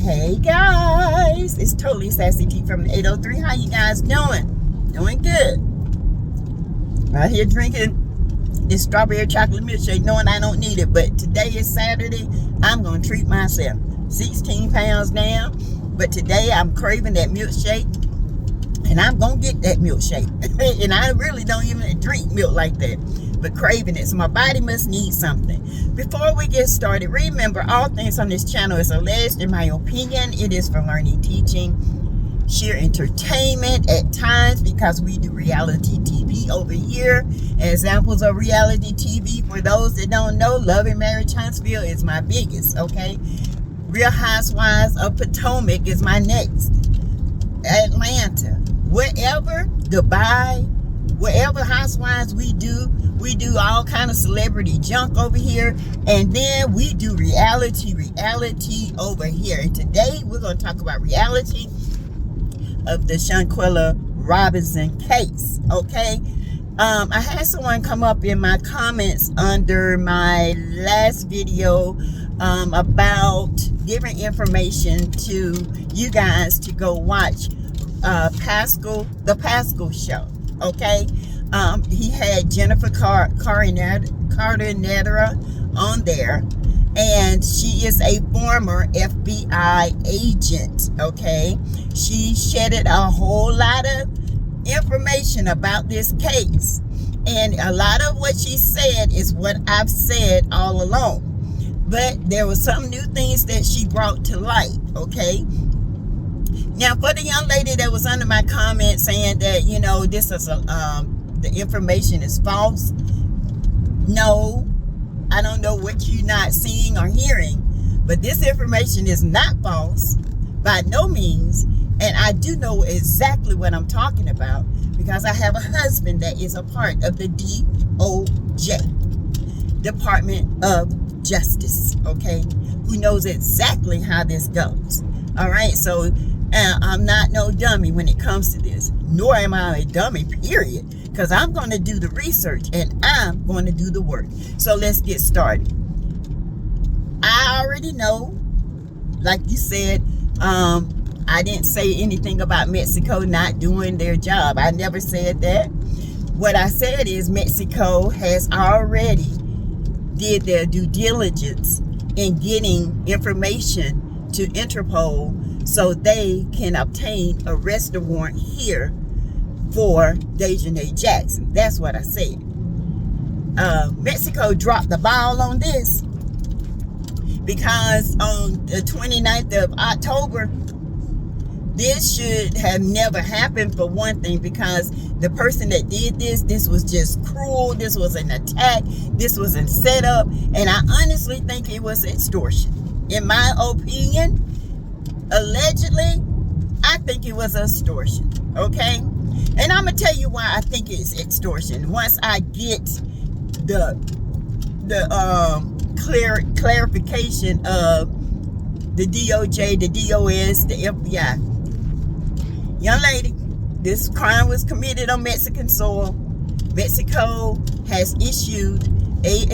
Hey guys, it's totally Sassy T from the 803. How you guys doing? Doing good. Right here drinking this strawberry chocolate milkshake, knowing I don't need it, but today is Saturday. I'm gonna treat myself. 16 pounds down, but today I'm craving that milkshake, and I'm gonna get that milkshake. And I really don't even drink milk like that, but craving it, so my body must need something. Before we get started, remember all things on this channel is alleged. In my opinion, it is for learning, teaching, sheer entertainment at times, because we do reality TV over here. Examples of reality TV, for those that don't know, Love and Marriage Huntsville is my biggest, okay? Real Housewives of Potomac is my next. Atlanta, wherever, Dubai, wherever housewives we do all kind of celebrity junk over here, and then we do reality over here. And today we're going to talk about reality of the Shanquella Robinson case, okay? I had someone come up in my comments under my last video about giving information to you guys to go watch the Pascal show, okay? He had Jennifer Carter on there, and she is a former FBI agent, okay? She shedded a whole lot of information about this case, and a lot of what she said is what I've said all along, but there were some new things that she brought to light, okay? Now, for the young lady that was under my comment saying that, you know, this is the information is false, no, I don't know what you're not seeing or hearing, but this information is not false by no means, and I do know exactly what I'm talking about because I have a husband that is a part of the DOJ, Department of Justice, okay, who knows exactly how this goes. All right, so I'm not no dummy when it comes to this, nor am I a dummy, period, because I'm going to do the research and I'm going to do the work. So let's get started. I already know, like you said, I didn't say anything about Mexico not doing their job. I never said that. What I said is Mexico has already did their due diligence in getting information to Interpol so they can obtain a arrest warrant here for Dejanay Jackson. That's what I said. Mexico dropped the ball on this because on the 29th of October, this should have never happened, for one thing, because the person that did this was just cruel. This was an attack. This was a setup. And I honestly think it was extortion. In my opinion, allegedly, I think it was extortion, okay? And I'm going to tell you why I think it's extortion once I get the clarification of the DOJ, the DOS, the FBI. Young lady, this crime was committed on Mexican soil. Mexico has issued a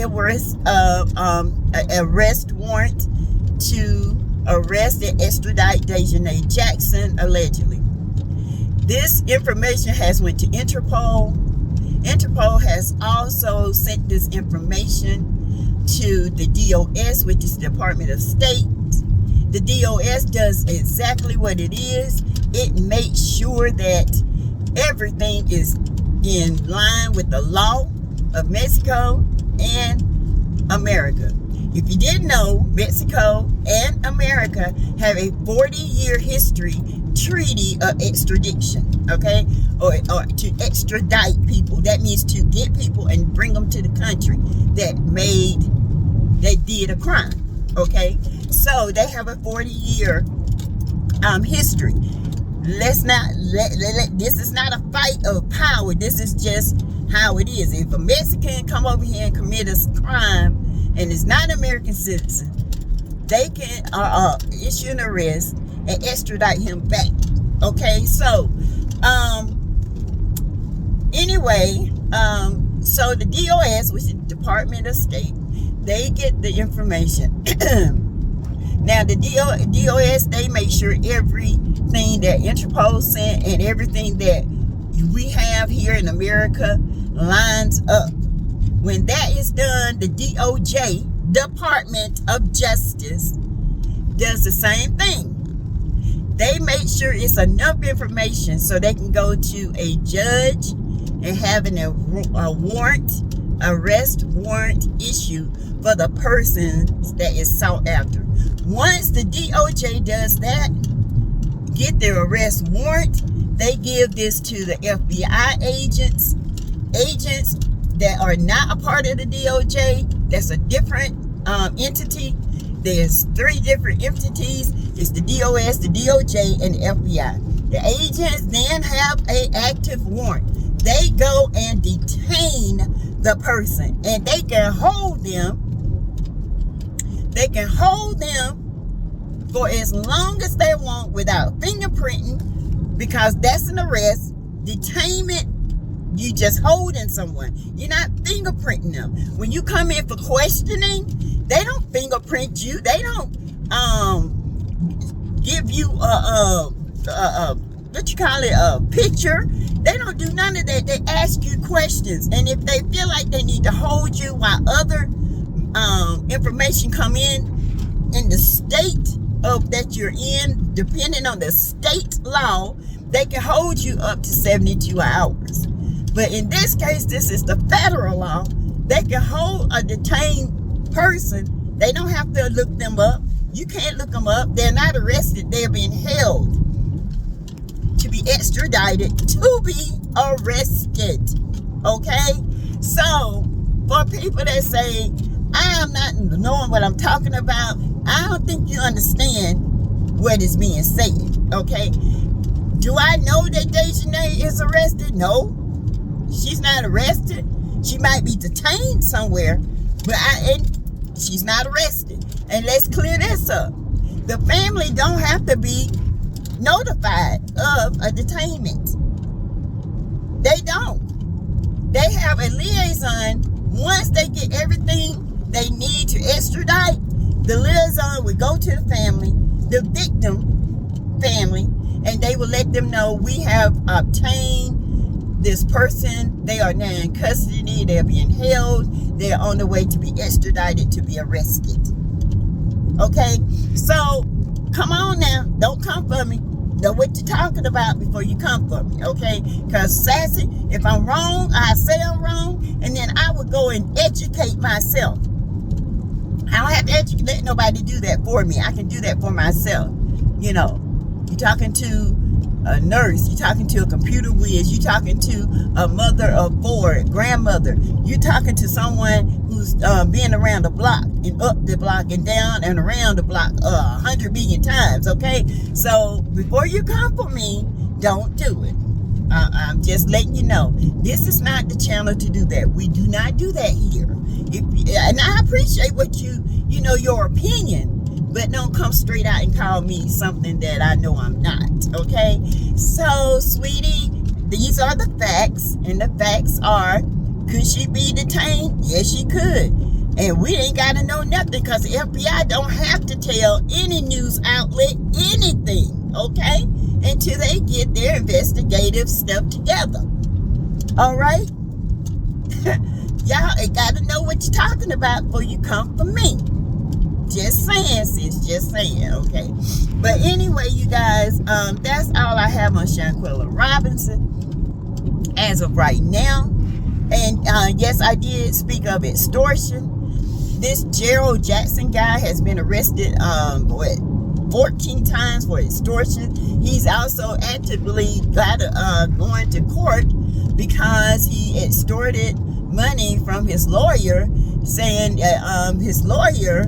arrest warrant to arrest and extradite Dejanay Jackson, allegedly. This information has went to Interpol. Interpol has also sent this information to the DOS, which is the Department of State. The DOS does exactly what it is. It makes sure that everything is in line with the law of Mexico and America. If you didn't know, Mexico and America have a 40-year history treaty of extradition, okay? Or to extradite people. That means to get people and bring them to the country that did a crime, okay? So they have a 40-year history. Let's not this is not a fight of power. This is just how it is. If a Mexican come over here and commit a crime and is not an American citizen, they can issue an arrest and extradite him back. Okay, so anyway, so the DOS, which is the Department of State, they get the information. Now the DOS, they make sure everything that Interpol sent and everything that we have here in America lines up. When that is done, the DOJ, Department of Justice, does the same thing. They make sure it's enough information so they can go to a judge and having a warrant, arrest warrant issued for the person that is sought after. Once the DOJ does that, get their arrest warrant, they give this to the FBI agents that are not a part of the DOJ. That's a different entity. There's 3 different entities. It's the DOS, the DOJ, and the FBI. The agents then have an active warrant. They go and detain the person, and they can hold them. They can hold them for as long as they want without fingerprinting, because that's an arrest. Detainment, you just holding someone. You're not fingerprinting them. When you come in for questioning, they don't fingerprint you. They don't give you a picture. They don't do none of that. They ask you questions, and if they feel like they need to hold you while other information come in the state of that you're in, depending on the state law, they can hold you up to 72 hours. But in this case, this is the federal law. They can hold a detained person. They don't have to look them up. You can't look them up. They're not arrested. They're being held to be extradited to be arrested. Okay? So, for people that say, I am not knowing what I'm talking about, I don't think you understand what is being said. Okay? Do I know that Dejanay is arrested? No. She's not arrested. She might be detained somewhere, but she's not arrested. And let's clear this up. The family don't have to be notified of a detainment. They don't. They have a liaison. Once they get everything they need to extradite, the liaison will go to the family, the victim family, and they will let them know we have obtained this person. They are now in custody. They're being held. They're on the way to be extradited to be arrested. Okay? So, come on now. Don't come for me. Know what you're talking about before you come for me. Okay? Because Sassy, if I'm wrong, I say I'm wrong, and then I would go and educate myself. I don't have to let nobody do that for me. I can do that for myself. You know, you're talking to a nurse, you're talking to a computer whiz, you're talking to a mother of 4, grandmother, you're talking to someone who's been around the block and up the block and down and around the block 100 million times. Okay, so before you come for me, don't do it. I'm just letting you know, this is not the channel to do that. We do not do that here. And I appreciate what you know, your opinion, but don't come straight out and call me something that I know I'm not. Okay, so sweetie, these are the facts, and the facts are, could she be detained? Yes, she could. And we ain't got to know nothing, because the FBI don't have to tell any news outlet anything, okay, until they get their investigative stuff together. All right? Y'all ain't got to know what you're talking about before you come for me. Just saying, sis. Just saying, okay? But anyway, you guys, that's all I have on Shanquella Robinson as of right now. And yes, I did speak of extortion. This Gerald Jackson guy has been arrested 14 times for extortion. He's also actively going to court because he extorted money from his lawyer, saying that his lawyer,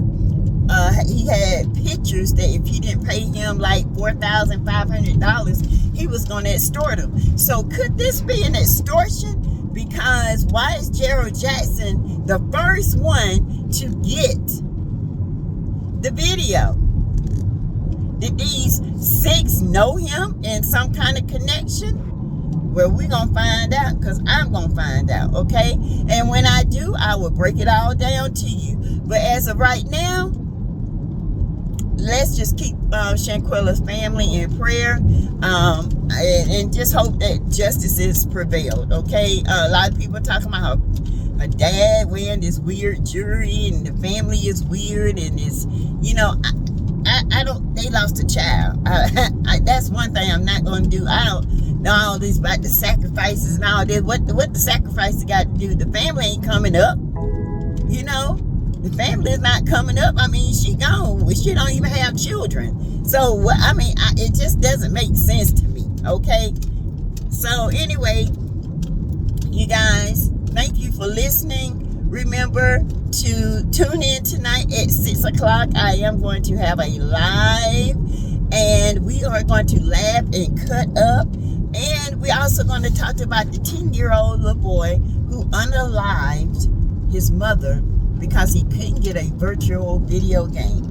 he had pictures that if he didn't pay him like $4,500, he was going to extort him. So could this be an extortion? Because why is Gerald Jackson the first one to get the video? Did these 6 know him in some kind of connection? Well, we're going to find out, because I'm going to find out, okay? And when I do, I will break it all down to you. But as of right now, let's just keep Shanquella's family in prayer, and just hope that justice is prevailed. Okay, a lot of people are talking about her dad wearing this weird jewelry, and the family is weird, and it's, you know, I don't. They lost a child. That's one thing I'm not going to do. I don't know all this about the sacrifices and all this. What the sacrifices got to do? The family ain't coming up. You know, the family is not coming up. I mean, she gone. She don't even have children. So I mean, it just doesn't make sense to me. Okay. So anyway, you guys, thank you for listening. Remember to tune in tonight at 6 o'clock. I am going to have a live, and we are going to laugh and cut up. And we're also going to talk about the 10-year-old little boy who unalived his mother because he couldn't get a virtual video game.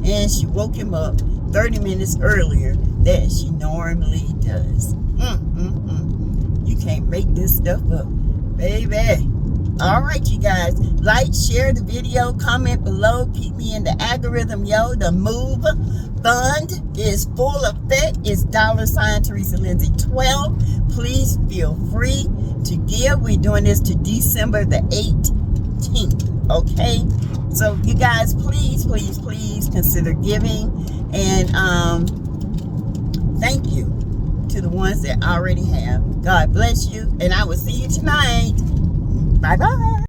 And she woke him up 30 minutes earlier than she normally does. You can't make this stuff up, baby. All right, you guys, like, share the video, comment below, keep me in the algorithm, yo. The Move Fund is full effect. It's $ Teresa Lindsay 12. Please feel free to give. We're doing this to December the 18th, okay? So you guys, please consider giving, and thank you to the ones that already have. God bless you, and I will see you tonight. Bye-bye.